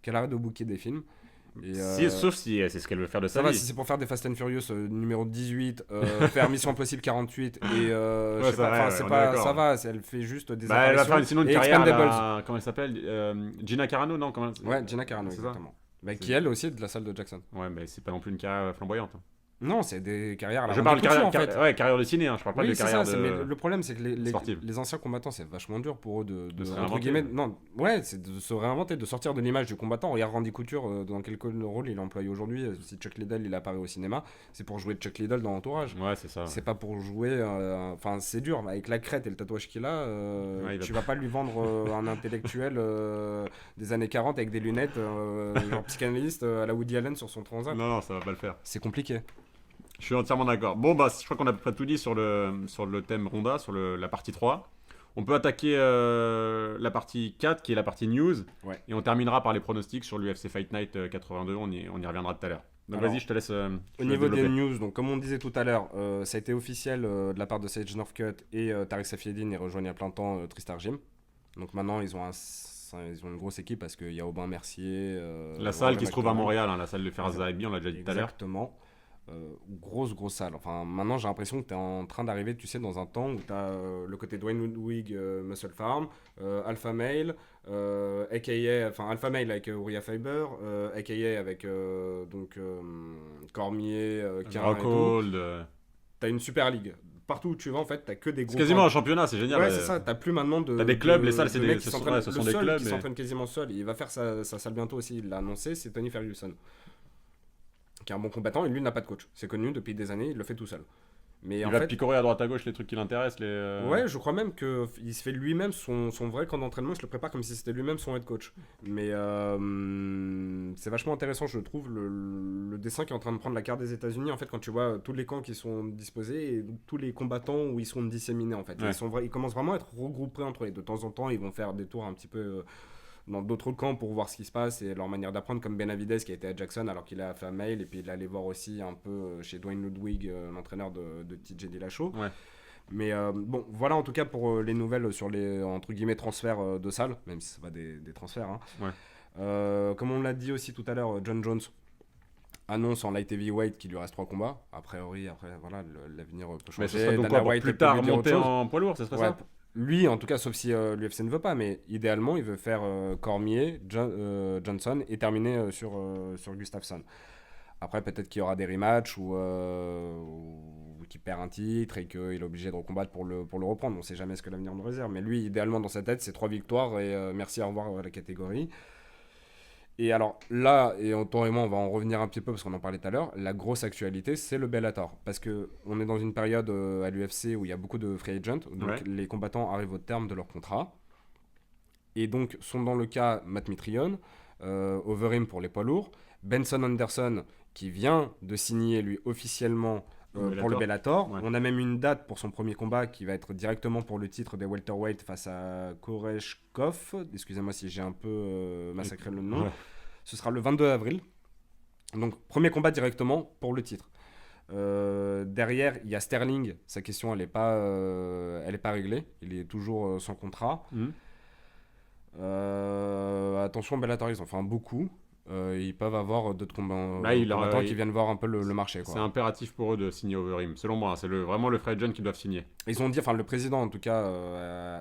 qu'elle arrête de booker des films. Et, Sauf si c'est ce qu'elle veut faire de ça sa va, vie. si c'est pour faire des Fast and Furious numéro 18, faire Mission Impossible 48, et je Ouais, sais c'est pas, vrai, enfin, ouais, c'est on est pas, d'accord. ça va, elle fait juste des Bah, elle va apparitions. faire sinon une Et carrière à Expendables. comment elle s'appelle Gina Carano, non comment... Ouais, Gina Carano, C'est ça. exactement. Bah, C'est- qui elle aussi est de la salle de Jackson. Ouais, mais c'est pas non plus une carrière flamboyante. Non, c'est des carrières à la Je Randy parle Couture, carrière, en fait. ouais, carrière de ciné, hein, je parle pas de Oui, c'est carrière ça. Mais de le problème, c'est que sportive. les anciens combattants, c'est vachement dur pour eux De se entre réinventer. guillemets, non, ouais, c'est de se réinventer, de sortir de l'image du combattant. Regarde Randy Couture, dans quel rôle il est employé aujourd'hui. Si Chuck Liddell il apparaît au cinéma, c'est pour jouer Chuck Liddell dans Entourage. Ouais, c'est ça. C'est pas pour jouer. Enfin, c'est dur. Avec la crête et le tatouage qu'il a, Ouais, tu vas pas lui vendre un intellectuel des années 40 avec des lunettes, genre psychanalyste à la Woody Allen sur son transat. Non, ça va pas le faire. C'est compliqué. Je suis entièrement d'accord. Bon, bah, je crois qu'on a à peu près tout dit sur le thème Ronda, sur la partie 3. On peut attaquer la partie 4, qui est la partie news. Ouais. Et on terminera par les pronostics sur l'UFC Fight Night 82. On y reviendra tout à l'heure. Donc Alors, vas-y, je te laisse. Au niveau des news, donc comme on disait tout à l'heure, ça a été officiel de la part de Sage Northcutt et Tariq Safieddine, ils rejoignent à plein temps Tristar Gym. Donc maintenant, ils ont une grosse équipe parce qu'il y a Aubin Mercier. La salle Warren qui se trouve à McDonald. Montréal, hein, la salle de Feras Zahabi, on l'a déjà dit tout à l'heure. Exactement. Grosse salle. Enfin, maintenant, j'ai l'impression que tu es en train d'arriver, tu sais, dans un temps où tu as le côté Dwayne Ludwig, Muscle Farm, Alpha Male, a.k.a. Enfin, Alpha Male avec Uriah Faber, a.k.a. avec Cormier, Kirin et tout. Rockhold. T'as une super ligue. Partout où tu vas, en fait, t'as que des gros. C'est quasiment un championnat, c'est génial. Ouais, c'est ça. T'as plus maintenant de. T'as des clubs, les salles, de c'est des- mecs qui ce sont- s'entraînent- ouais, ce sont le des seul clubs, qui mais- s'entraîne quasiment seul. Il va faire sa salle bientôt aussi. Il l'a annoncé. C'est Tony Ferguson, qui est un bon combattant. Et lui n'a pas de coach. C'est connu depuis des années. Il le fait tout seul. Mais Il en va fait, picorer à droite à gauche les trucs qui l'intéressent. ouais, je crois même qu'il se fait lui-même son vrai camp d'entraînement. Il se le prépare comme si c'était lui-même son head coach. Mais c'est vachement intéressant, je trouve, le dessin qui est en train de prendre la carte des États-Unis. En fait, quand tu vois tous les camps qui sont disposés et tous les combattants où ils sont disséminés, en fait. Ouais. Ils commencent vraiment à être regroupés entre eux. De temps en temps, ils vont faire des tours un petit peu dans d'autres camps pour voir ce qui se passe et leur manière d'apprendre, comme Benavidez qui a été à Jackson alors qu'il a fait un mail, et puis il allait voir aussi un peu chez Dwayne Ludwig, l'entraîneur de TJ Dillashaw. Ouais. Mais bon, voilà en tout cas pour les nouvelles sur les entre guillemets transferts de salles, même si c'est pas des transferts. Hein. Ouais. Comme on l'a dit aussi tout à l'heure, John Jones annonce en light heavyweight qu'il lui reste 3 combats. A priori, après voilà, l'avenir peut changer. Mais ce serait donc Dana quoi, pour White, plus elle peut tard lui dire monter autre chose. en poids lourd, ce serait Ouais, ça lui, en tout cas, sauf si l'UFC ne veut pas, mais idéalement, il veut faire Cormier, Johnson et terminer sur Gustafsson. Après, peut-être qu'il y aura des rematchs ou qu'il perd un titre et qu'il est obligé de recombattre pour le reprendre. On ne sait jamais ce que l'avenir nous réserve. Mais lui, idéalement, dans sa tête, c'est 3 victoires et merci, au revoir à la catégorie. Et alors là, et toi et moi, on va en revenir un petit peu parce qu'on en parlait tout à l'heure, la grosse actualité, c'est le Bellator. Parce qu'on est dans une période à l'UFC où il y a beaucoup de free agents, donc Ouais. les combattants arrivent au terme de leur contrat. Et donc sont dans le cas Matt Mitrione, Overeem pour les poids lourds, Benson Anderson qui vient de signer lui officiellement pour le Bellator. Ouais. On a même une date pour son premier combat qui va être directement pour le titre des welterweight face à Koreshkov. Excusez-moi si j'ai un peu massacré le nom. Ouais. Ce sera le 22 avril. Donc premier combat directement pour le titre. Derrière, il y a Sterling. Sa question, elle n'est pas réglée. Il est toujours sans contrat. Mhm. Attention, Bellator, ils en font beaucoup. Ils peuvent avoir d'autres Bah, combattants qui viennent voir un peu le marché. C'est Quoi. impératif pour eux de signer Overeem. Selon moi, c'est vraiment le free agent qui doivent signer. Ils ont dit, enfin le président en tout cas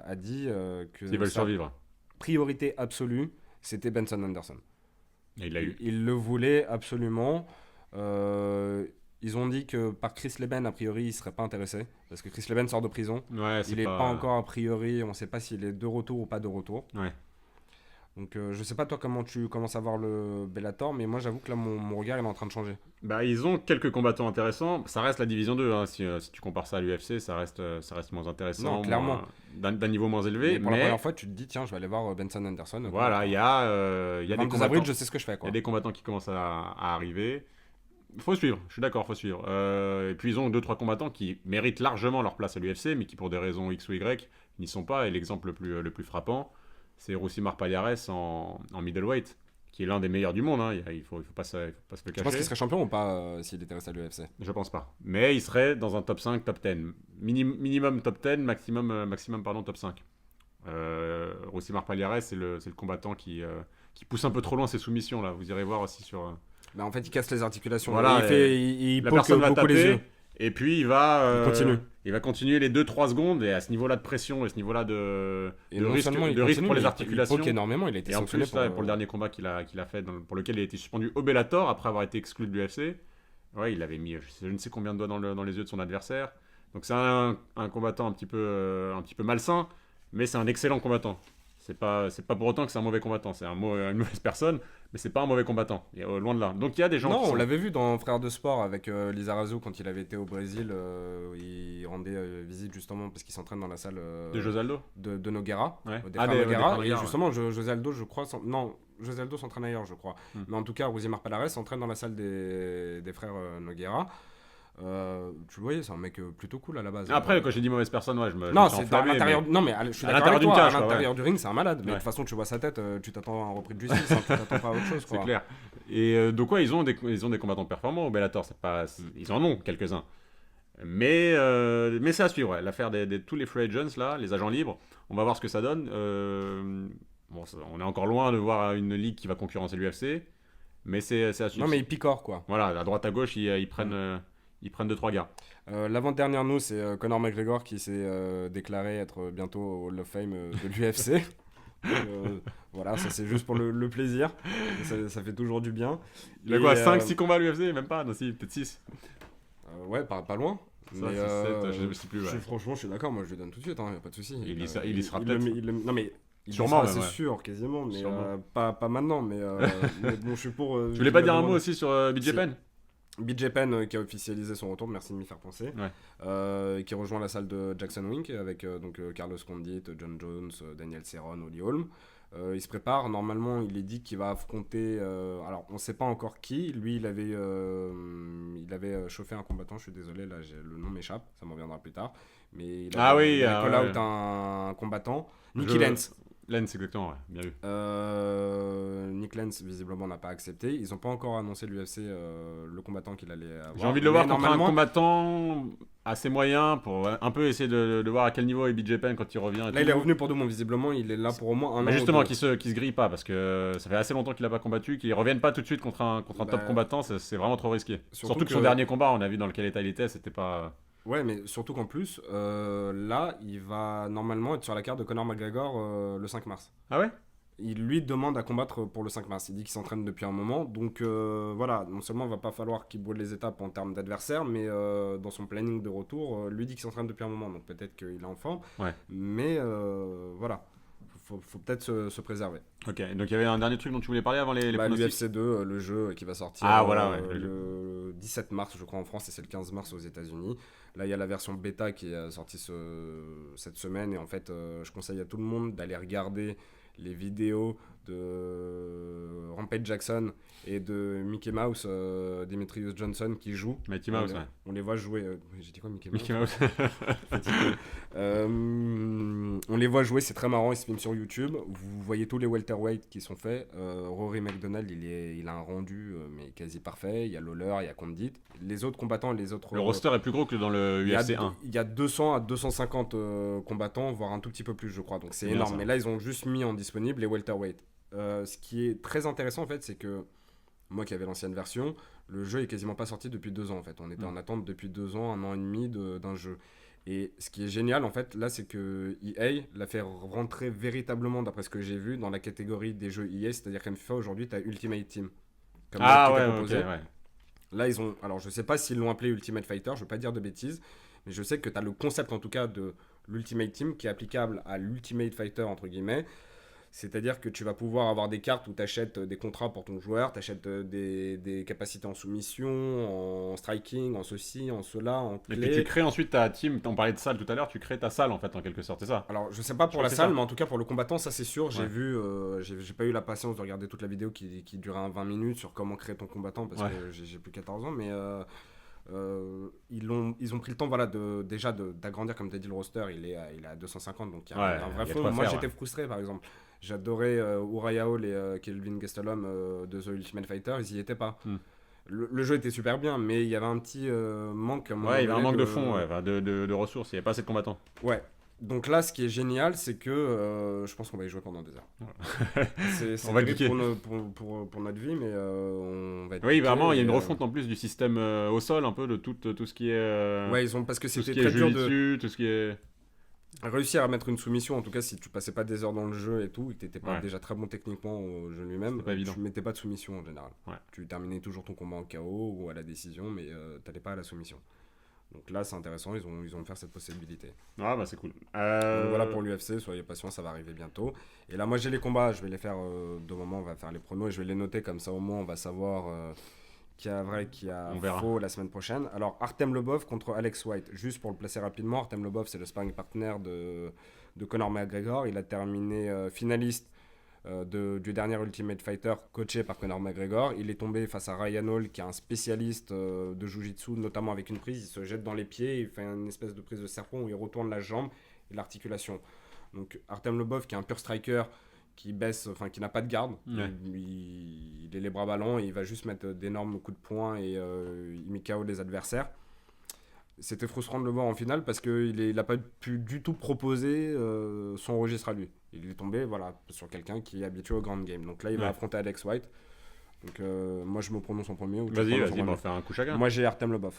a dit que S'ils veulent sa survivre. priorité absolue, c'était Benson Anderson. Et il l'a eu. Il le voulait absolument. Ils ont dit que par Chris Leben, a priori, il ne serait pas intéressé. Parce que Chris Leben sort de prison. Ouais, Il n'est pas encore a priori, on ne sait pas s'il est de retour ou pas de retour. Ouais. Donc je sais pas toi comment tu commences à voir le Bellator, mais moi j'avoue que là mon regard il est en train de changer. Bah, ils ont quelques combattants intéressants. Ça reste la division 2. Hein. Si tu compares ça à l'UFC, ça reste moins intéressant. Non, clairement. D'un niveau moins élevé. Mais pour la première fois tu te dis tiens je vais aller voir Benson Anderson. Voilà, il y a des 22 combattants. avril je sais ce que je fais Il y quoi. a des combattants qui commencent à arriver. Faut suivre, je suis d'accord, faut suivre. Et puis ils ont 2-3 combattants qui méritent largement leur place à l'UFC, mais qui pour des raisons X ou Y n'y sont pas. Et l'exemple le plus frappant, c'est Rousimar Palhares en middleweight, qui est l'un des meilleurs du monde. Hein. Il faut pas se le Tu penses cacher. qu'il serait champion ou pas s'il était resté à l'UFC? Je pense pas. Mais il serait dans un top 5, top 10. Minimum top 10, maximum top 5. Rousimar Palhares, c'est le combattant qui qui pousse un peu trop loin ses soumissions là. Vous irez voir aussi sur. Bah, en fait, il casse les articulations. Voilà, Il la poke personne va beaucoup les taper. yeux. Et puis il va. Continue. Il va continuer les 2-3 secondes et à ce niveau-là de pression et ce niveau-là Et de non risque, seulement il de risque continue, pour les mais articulations. il poke énormément. Il a été Et en sanctionné plus, là, pour le dernier combat qu'il a fait, pour lequel il a été suspendu au Bellator après avoir été exclu de l'UFC, ouais, il avait mis je ne sais combien de doigts dans les yeux de son adversaire. Donc c'est un combattant un petit peu malsain, mais c'est un excellent combattant. C'est pas pour autant que c'est un mauvais combattant. C'est une mauvaise personne, mais c'est pas un mauvais combattant. Et, loin de là. Donc il y a des gens Non, qui on sont... l'avait vu dans Frères de Sport avec Lizarazu quand il avait été au Brésil. Il rendait visite justement parce qu'il s'entraîne dans la salle de José Aldo de Nogueira. Ouais. Des frères Nogueira. Et Nogueira, justement, José Aldo, je crois. Non, José Aldo s'entraîne ailleurs, je crois. Mais en tout cas, Rosimar Palares s'entraîne dans la salle des frères Nogueira. Tu le voyais, c'est un mec plutôt cool à la base. Après, quand j'ai dit mauvaise personne, ouais, je me non, suis c'est dans enflammé, l'intérieur. mais- Non, mais je suis À d'accord avec l'intérieur toi. d'une cage, À quoi, l'intérieur du ring, c'est un malade. Mais de Ouais. toute façon, tu vois sa tête, tu t'attends à un repris de justice. Hein, tu t'attends pas à autre chose. C'est Quoi. clair. Et donc, ouais, ils ont des combattants performants au Bellator. Ils en ont quelques-uns. Mais c'est à suivre, ouais. L'affaire tous les free agents, là, les agents libres, on va voir ce que ça donne. On est encore loin de voir une ligue qui va concurrencer l'UFC, mais c'est à suivre. Non, mais il picore, quoi. Voilà, à droite à gauche, ils prennent 2-3 gars. L'avant-dernière news, c'est Conor McGregor qui s'est déclaré être bientôt au Hall of Fame de l'UFC. Voilà, ça c'est juste pour le plaisir. Ça fait toujours du bien. Il a Et, quoi, 5-6 combats à l'UFC? Même pas, non, si, peut-être 6. Ouais, pas loin. Ça, Mais, 6, 7, je sais plus. Ouais. Franchement, je suis d'accord, moi je lui donne tout de suite, y a pas de souci. Il y sera il peut-être. non, mais il y Sûrement, sera, c'est ouais. sûr, quasiment, mais Sûrement. pas maintenant. Mais, mais bon, je suis pour. Tu voulais pas dire un mot aussi sur BJ Penn? BJ Penn qui a officialisé son retour, merci de m'y faire penser, qui rejoint la salle de Jackson Wink avec donc Carlos Condit, John Jones, Daniel Cerrone, Holly Holm. Il se prépare, normalement il est dit qu'il va affronter, alors on sait pas encore qui, lui il avait chauffé un combattant, je suis désolé, là le nom m'échappe, ça m'en reviendra plus tard, mais il avait call out un combattant, Nicky Lenz. Lenz, exactement, ouais, bien vu. Nick Lenz, visiblement, n'a pas accepté. Ils n'ont pas encore annoncé l'UFC le combattant qu'il allait avoir. J'ai envie de le voir contre un combattant assez moyen pour un peu essayer de voir à quel niveau est BJ Penn quand il revient. Là, il est revenu pour 2 mois, visiblement. Il est là pour au moins un an. Mais justement, qu'il se grille pas parce que ça fait assez longtemps qu'il n'a pas combattu, qu'il revienne pas tout de suite contre un top combattant, c'est vraiment trop risqué. Surtout que son dernier combat, on a vu dans quel état il était, c'était pas. Ouais, mais surtout qu'en plus, là, il va normalement être sur la carte de Conor McGregor le 5 mars. Ah ouais? Il lui demande à combattre pour le 5 mars. Il dit qu'il s'entraîne depuis un moment. Donc voilà, non seulement il va pas falloir qu'il brûle les étapes en termes d'adversaire, mais dans son planning de retour, lui dit qu'il s'entraîne depuis un moment. Donc peut-être qu'il est en forme. Ouais. Mais voilà, faut peut-être se préserver. Ok, donc il y avait un dernier truc dont tu voulais parler avant les l'UFC 2, le jeu qui va sortir le 17 mars, je crois, en France, et c'est le 15 mars aux États-Unis. Là, il y a la version bêta qui est sortie cette semaine, et en fait, je conseille à tout le monde d'aller regarder les vidéos de Rampage Jackson et de Mickey Mouse, Demetrius Johnson qui joue. Mickey Mouse, ouais. On les voit jouer. J'ai dit quoi, Mickey Mouse? Mickey Mouse. On les voit jouer, c'est très marrant, ils se filment sur YouTube. Vous voyez tous les welterweight qui sont faits. Rory McDonald, il a un rendu mais quasi parfait. Il y a Lawler, il y a Condit. Les autres combattants, les autres. Le roster est plus gros que dans le UFC 1. Il y a 200 à 250 combattants, voire un tout petit peu plus, je crois. Donc c'est énorme. Ça. Mais là, ils ont juste mis en disponible les welterweight. Ce qui est très intéressant en fait, c'est que moi qui avais l'ancienne version, le jeu est quasiment pas sorti depuis 2 ans en fait. On était en attente depuis 2 ans, 1 an et demi d'un jeu. Et ce qui est génial en fait là, c'est que EA l'a fait rentrer véritablement, d'après ce que j'ai vu, dans la catégorie des jeux EA, c'est-à-dire qu'en FIFA aujourd'hui, tu as Ultimate Team. Comme ouais. Là, ils ont. Alors, je sais pas s'ils l'ont appelé Ultimate Fighter, je veux pas dire de bêtises, mais je sais que tu as le concept en tout cas de l'Ultimate Team qui est applicable à l'Ultimate Fighter entre guillemets. C'est-à-dire que tu vas pouvoir avoir des cartes où tu achètes des contrats pour ton joueur, tu achètes des capacités en soumission, en striking, en ceci, en cela, en clé. Et puis tu crées ensuite ta team, on parlait de salle tout à l'heure, tu crées ta salle en fait en quelque sorte, c'est ça? Alors je sais pas pour la salle, mais en tout cas pour le combattant, ça c'est sûr. J'ai vu, j'ai pas eu la patience de regarder toute la vidéo qui durait 20 minutes sur comment créer ton combattant parce que j'ai plus 14 ans, mais... ils ont pris le temps d'agrandir, comme tu as dit, le roster. Il est à 250, donc il y a un vrai fond. Moi j'étais frustré par exemple, j'adorais Uriah Hall et Kelvin Gastelum de The Ultimate Fighter, ils y étaient pas. Le jeu était super bien, mais il y avait un petit manque. Il y avait un manque de fond, de ressources, il n'y avait pas assez de combattants. Ouais. Donc là, ce qui est génial, c'est que je pense qu'on va y jouer pendant des heures. C'est On va terrible geeker. pour notre vie, mais on va être Oui, geeké vraiment, il y a et, une refonte en plus du système au sol, un peu de tout ce qui est. ouais, ils ont parce que Tout ce c'était qui est très dur de jujitsu, tout ce qui est. réussir à mettre une soumission. En tout cas, si tu passais pas des heures dans le jeu et tout, et que t'étais pas Ouais, déjà très bon techniquement au jeu lui-même, c'était pas évident. tu mettais pas de soumission en général. Ouais. Tu terminais toujours ton combat en KO ou à la décision, mais t'allais pas à la soumission. Donc là, c'est intéressant, ils ont offert cette possibilité. Ah, bah c'est cool. Donc voilà pour l'UFC, soyez patients, ça va arriver bientôt. Et là, moi j'ai les combats, je vais les faire de moment, on va faire les pronos et je vais les noter comme ça au moins on va savoir qui a vrai, qui a On verra. faux la semaine prochaine. Alors Artem Lobov contre Alex White, juste pour le placer rapidement, Artem Lobov c'est le sparring partner de Conor McGregor, il a terminé finaliste du dernier Ultimate Fighter coaché par Conor McGregor. Il est tombé face à Ryan Hall qui est un spécialiste de Jiu-Jitsu, notamment avec une prise, il se jette dans les pieds, il fait une espèce de prise de serpent où il retourne la jambe et l'articulation. Donc Artem Lobov qui est un pur striker qui baisse, enfin qui n'a pas de garde, Ouais. il est les bras ballants et il va juste mettre d'énormes coups de poing et il met KO les adversaires. C'était frustrant de le voir en finale parce qu'il n'a pas pu du tout proposer son registre à lui. Il est tombé voilà, sur quelqu'un qui est habitué au grand game. Donc là, il va Ouais. affronter Alex White. Donc moi, je me prononce en premier. Ou tu Vas-y, prononces en vas-y, on va premier. faire un coup chacun. Moi, j'ai Artem Lobov.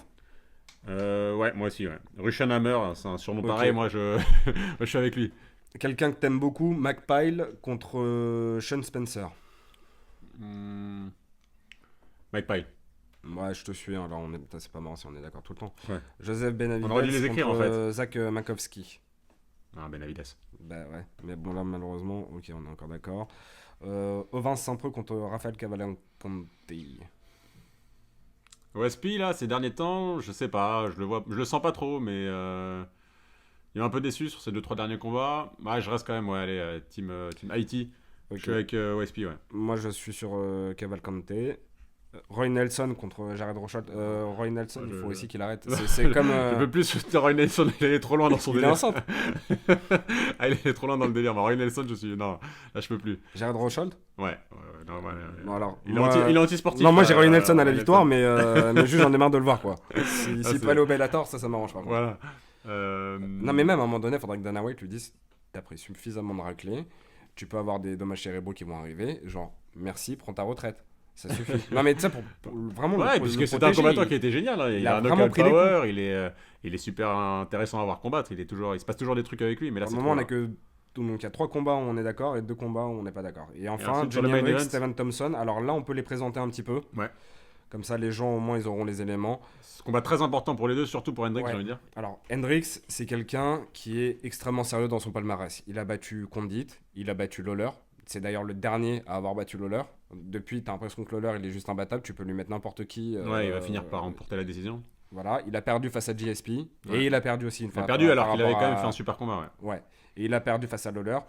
Ouais, moi aussi, ouais. Russian Hammer, c'est un surnom Ok. pareil, moi je... moi, je suis avec lui. Quelqu'un que t'aimes beaucoup, McPile contre Sean Spencer. Hmm, Mike Pyle. Ouais, je te suis. Hein, là, c'est pas marrant si on est d'accord tout le temps. Ouais. Joseph On aurait dû les Benavidez écrire, contre en fait. Zach Makowski. Ah, Benavides. Bah ouais, mais bon là malheureusement, ok on est encore d'accord. Ovin Saint-Preux contre Rafael Cavalcante. OSP, là, ces derniers temps, je sais pas, je le sens pas trop, mais il est un peu déçu sur ces 2-3 derniers combats. Ouais, je reste quand même, ouais, allez, team Haïti. Je suis Ok. avec OSP, ouais. Moi je suis sur Cavalcante. Roy Nelson contre Jared Rochat. Roy Nelson, il faut aussi qu'il arrête. C'est comme. Je peux plus Roy Nelson, il est trop loin dans son Il est délire. enceinte. Ah, il est trop loin dans le délire. Mais Roy Nelson, je suis. Non, là, je peux plus. Jared Rochat. Ouais, non, Bon, alors, il, moi... il est anti-sportif. Non, moi j'ai Roy Nelson à la Roy victoire, Nelson. mais juste j'en ai marre de le voir quoi. Ah, S'il peut aller au Bellator, ça m'arrange pas. Quoi. Voilà. Non, mais même à un moment donné, il faudrait que Dana White lui dise t'as pris suffisamment de raclés, tu peux avoir des dommages cérébraux qui vont arriver, genre merci, prends ta retraite. Ça suffit. Non, mais tu sais, pour vraiment Ouais, le puisque c'est un protéger, combattant qui était génial. Hein. Il a a un vraiment knockout pris des power, il est super intéressant à voir combattre. Il se passe toujours des trucs avec lui, mais là, Pour c'est le moment, trop on a rare. que. Donc il y a 3 combats où on est d'accord et 2 combats où on n'est pas d'accord. Et enfin, ensuite, sur le Johnny main Hendricks, event. Steven Thompson. Alors là, on peut les présenter un petit peu. Ouais. Comme ça, les gens, au moins, ils auront les éléments. C'est un combat très important pour les deux, surtout pour Hendrick, Ouais. j'ai envie de dire. Alors, Hendricks, c'est quelqu'un qui est extrêmement sérieux dans son palmarès. Il a battu Condit, il a battu Lawler. C'est d'ailleurs le dernier à avoir battu Lawler. Depuis, tu as l'impression que Lawler, il est juste imbattable. Tu peux lui mettre n'importe qui. Ouais, il va finir par remporter la décision. Voilà, il a perdu face à GSP. Ouais. Et il a perdu aussi une Il fois. a perdu alors par qu'il avait rapport quand même à- fait un super combat, ouais. Ouais. Et il a perdu face à Lawler.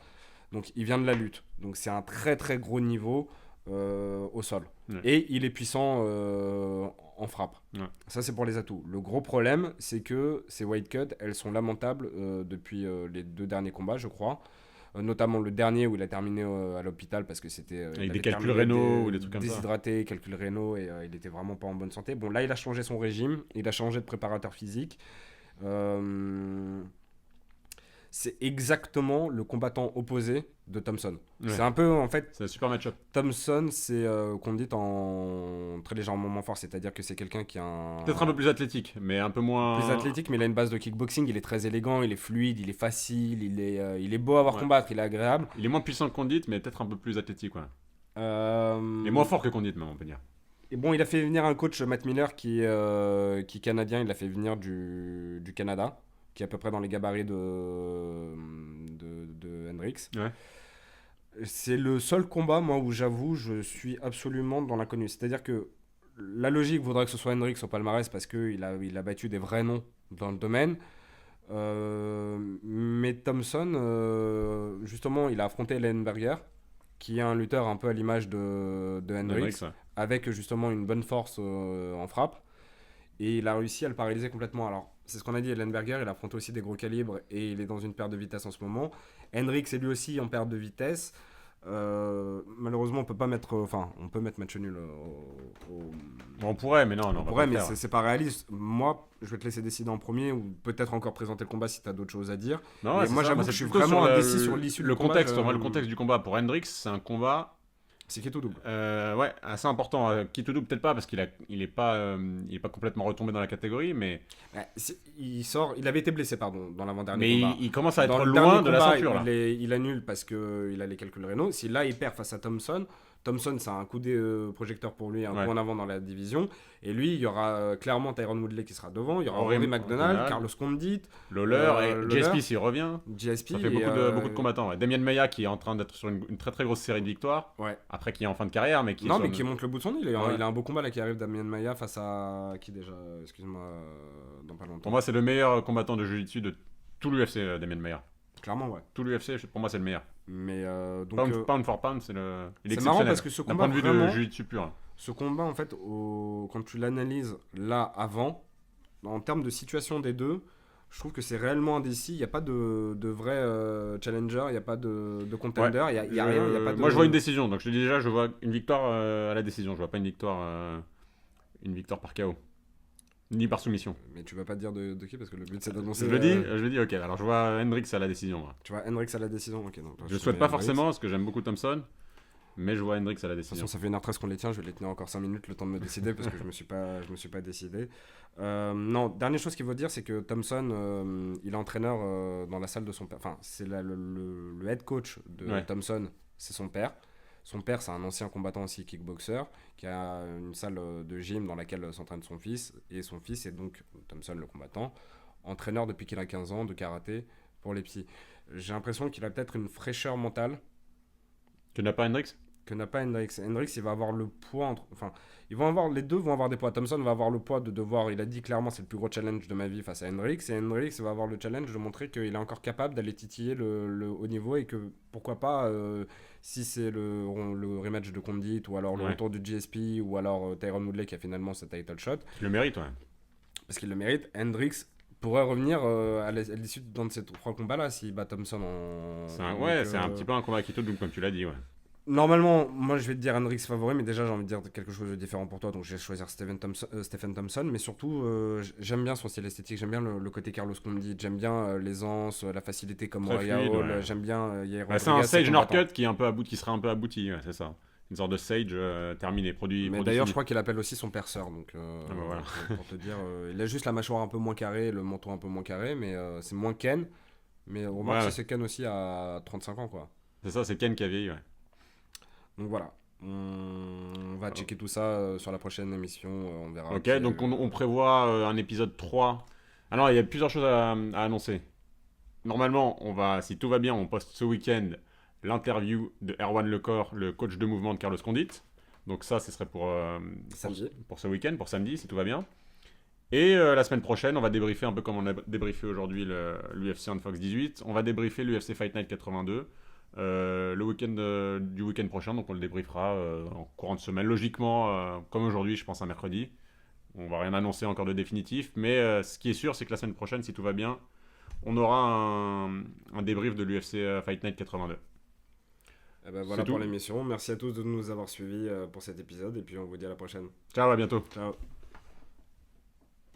Donc il vient de la lutte. Donc c'est un très très gros niveau au sol. Ouais. Et il est puissant en frappe. Ouais. Ça c'est pour les atouts. Le gros problème c'est que ces weight cuts, elles sont lamentables depuis les 2 derniers combats je crois. Notamment le dernier où il a terminé à l'hôpital parce que c'était Avec il des avait calculs terminé rénaux ou des trucs comme ça. déshydraté, calculs rénaux et il était vraiment pas en bonne santé. Bon là il a changé son régime, il a changé de préparateur physique. C'est exactement le combattant opposé de Thompson. Ouais. C'est un peu, en fait, C'est un super match-up. Thompson, c'est qu'on dit en très légèrement moins fort, c'est-à-dire que c'est quelqu'un qui a Peut-être un peu plus athlétique, mais un peu moins. plus athlétique, mais il a une base de kickboxing, il est très élégant, il est fluide, il est facile, il est beau à voir Ouais. combattre, il est agréable. Il est moins puissant que Condit, mais peut-être un peu plus athlétique, ouais. Euh, Il est moins fort que Condit, même, on peut dire. Et bon, il a fait venir un coach, Matt Miller, qui est canadien, il l'a fait venir du Canada, qui est à peu près dans les gabarits de Hendricks. Ouais. C'est le seul combat, moi, où j'avoue, je suis absolument dans l'inconnu. C'est-à-dire que la logique voudrait que ce soit Hendricks au palmarès parce qu'il il a battu des vrais noms dans le domaine. Mais Thompson, justement, il a affronté Ellenberger, qui est un lutteur un peu à l'image de Hendricks, Hendricks, ouais. avec justement une bonne force en frappe. Et il a réussi à le paralyser complètement. Alors, c'est ce qu'on a dit, Ellenberger, il affronte aussi des gros calibres et il est dans une perte de vitesse en ce moment. Hendricks est lui aussi en perte de vitesse. Malheureusement, on peut pas mettre. Enfin, on peut mettre match nul On pourrait, mais non, on on va pourrait, pas le mais faire. c'est pas réaliste. Moi, je vais te laisser décider en premier ou peut-être encore présenter le combat si t'as d'autres choses à dire. Non, ouais, Mais c'est moi, ça. j'avoue Moi, que c'est je suis plutôt sur vraiment indécis sur l'issue le du combat. contexte. Moi, le contexte du combat pour Hendrix, c'est un combat. C'est qui est tout double. Ouais, assez important. Kitoudou, peut-être pas, parce il est pas complètement retombé dans la catégorie, Il avait été blessé, pardon, dans l'avant-dernier mais combat. il commence à Dans être le loin dernier de la combat, ceinture, là. il annule parce qu'il a les calculs rénaux. Si là, il perd face à Thompson, Thompson, c'est un coup de projecteur pour lui, un Ouais. coup en avant dans la division. Et lui, il y aura clairement Tyron Woodley qui sera devant. Il y aura Rory Rory McDonald, McDonald, Carlos Condit, Lawler et Lawler, GSP s'il revient. GSP. Ça fait beaucoup de combattants. Ouais. Damien Maia qui est en train d'être sur une très très grosse série de victoires. Ouais. Après qui est en fin de carrière, mais qui est Non, sur mais une- qui monte le bout de son nez. Il Ouais. a un beau combat là qui arrive, Damien Maia, face à. Qui déjà Excuse-moi, dans pas longtemps. Pour moi, c'est le meilleur combattant de Jiu-Jitsu de tout l'UFC, Damien Maia. Clairement, ouais. Tout l'UFC, pour moi, c'est le meilleur. Mais donc. Pound for pound, il est C'est marrant exceptionnel. parce que ce D'un combat, point de vue vraiment, de Jiu-Jitsu pur. Hein. ce combat, en fait, quand tu l'analyses là, avant, en termes de situation des deux, je trouve que c'est réellement indécis. Il n'y a pas de vrai challenger, il n'y a pas de contender, il n'y a rien. Il y a pas de... Moi, je vois une décision. Donc, je te dis déjà, je vois une victoire à la décision. Je vois pas une victoire par KO. Ni par soumission. Mais tu vas pas te dire de qui parce que le but c'est d'annoncer. Je le dis, ok. Alors, je vois Hendrix à la décision. Moi. Tu vois, Hendrix à la décision. Ok, donc, toi, Je tu souhaite mets pas Hendrix. forcément, parce que j'aime beaucoup Thompson. Mais je vois Hendrix à la De toute décision. façon, ça fait 1h13 qu'on les tient, je vais les tenir encore 5 minutes le temps de me décider parce que je me suis pas décidé. Non, dernière chose qu'il faut dire, c'est que Thompson, il est entraîneur dans la salle de son père. Enfin, c'est le head coach de Ouais. Thompson, c'est son père. Son père, c'est un ancien combattant aussi kickboxer qui a une salle de gym dans laquelle s'entraîne son fils. Et son fils est donc, Thompson le combattant, entraîneur depuis qu'il a 15 ans de karaté pour les petits. J'ai l'impression qu'il a peut-être une fraîcheur mentale Tu n'as pas Hendrix que n'a pas Hendrix. Hendrix, il va avoir le poids. Enfin, les deux vont avoir des poids. Thompson va avoir le poids de devoir. Il a dit clairement, c'est le plus gros challenge de ma vie face à Hendrix. Et Hendrix va avoir le challenge de montrer qu'il est encore capable d'aller titiller le haut niveau et que pourquoi pas, si c'est le rematch de Condit ou alors le Ouais. retour du GSP ou alors Tyron Woodley qui a finalement sa title shot, Tu le mérites, ouais. parce qu'il le mérite, Hendrix pourrait revenir à l'issue d'un de ces 3 combats-là s'il bat Thompson en. C'est un, Donc, ouais, c'est un petit peu un combat qui double, comme tu l'as dit, ouais. Normalement, moi je vais te dire Hendrix favori, mais déjà j'ai envie de dire quelque chose de différent pour toi, donc je vais choisir Stephen Thompson. Mais surtout, j'aime bien son style esthétique, j'aime bien le côté Carlos Condit, j'aime bien l'aisance, la facilité comme Très Moriah fluide, Hall, ouais. j'aime bien Yair Bah, c'est un Rodriguez, ses Sage combattants. Northcutt qui serait un peu abouti, ouais, c'est ça. Une sorte de Sage terminé, produit. Mais produit d'ailleurs, je fini. crois qu'il appelle aussi son perceur, donc Ah bah voilà. pour te dire, il a juste la mâchoire un peu moins carrée, le menton un peu moins carré, mais c'est moins Ken. Mais remarque, Ouais. c'est Ken aussi à 35 ans, quoi. C'est ça, c'est Ken qui a vieilli, ouais. Donc voilà, on va checker tout ça sur la prochaine émission, on verra. Ok, Puis, donc on prévoit un épisode 3. Alors, il y a plusieurs choses à annoncer. Normalement, si tout va bien, on poste ce week-end l'interview de Erwan Lecor, le coach de mouvement de Carlos Condit. Donc ça, ce serait Samedi. pour ce week-end, pour samedi, si tout va bien. Et la semaine prochaine, on va débriefer un peu comme on a débriefé aujourd'hui l'UFC on Fox 18. On va débriefer l'UFC Fight Night 82 le week-end du week-end prochain. Donc on le débriefera en courant de semaine. Logiquement, comme aujourd'hui, je pense un mercredi. On va rien annoncer encore de définitif. Mais ce qui est sûr, c'est que la semaine prochaine, si tout va bien, on aura un débrief de l'UFC Fight Night 82. Eh ben voilà C'est pour tout. l'émission. Merci à tous de nous avoir suivis pour cet épisode et puis on vous dit à la prochaine. Ciao, à bientôt. Ciao.